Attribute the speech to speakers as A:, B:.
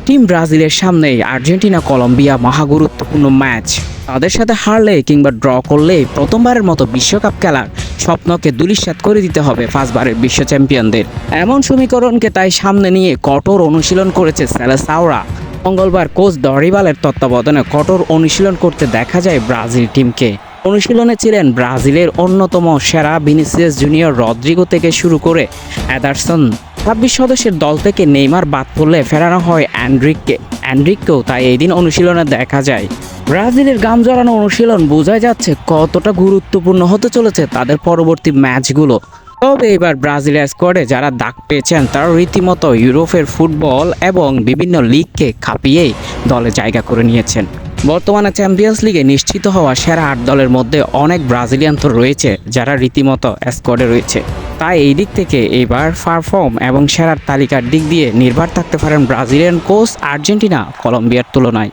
A: Team ব্রাজিলের সামনেই Argentina Colombia মহাগুরুত্বপূর্ণ match. তাদের সাথে হারলে কিংবা ড্র করলে প্রথমবারের মতো বিশ্বকাপ খেলার স্বপ্নকে ধূলিসাৎ করে দিতে হবে পাঁচবারের বিশ্ব চ্যাম্পিয়নদের। এমন সমীকরণকে তাই সামনে নিয়ে কঠোর অনুশীলন করেছে সেলেসাওরা। মঙ্গলবার কোচ দরিবালের তত্ত্বাবধানে কঠোর অনুশীলন করতে দেখা যায় ব্রাজিল টিমকে। অনুশীলনে ছিলেন ব্রাজিলের অন্যতম সেরা ভিনিসিয়াস জুনিয়র রদ্রিগো থেকে শুরু করে এডারসন। 26 সদস্যের দল থেকে নেইমার বাদ পড়লে ফেরানো হয় অ্যান্ড্রিককেও তাই এই দিন অনুশীলনে দেখা যায়। ব্রাজিলের গাম জড়ানো অনুশীলন বোঝা যাচ্ছে কতটা গুরুত্বপূর্ণ হতে চলেছে তাদের পরবর্তী ম্যাচগুলো। তবে এবার ব্রাজিলের স্কোয়াডে যারা দাগ পেয়েছেন তারা রীতিমতো ইউরোপের ফুটবল এবং বিভিন্ন লিগকে কাঁপিয়েই দলে জায়গা করে নিয়েছেন। বর্তমানে চ্যাম্পিয়ন্স লিগে নিশ্চিত হওয়া সেরা 8 দলের মধ্যে অনেক ব্রাজিলিয়ান তো রয়েছে যারা রীতিমতো স্কোয়াডে রয়েছে। তাই এই দিক থেকে এবার পারফর্ম এবং সেরার তালিকার দিক দিয়ে নির্ভর থাকতে পারেন ব্রাজিলিয়ান কোচ আর্জেন্টিনা কলম্বিয়ার তুলনায়।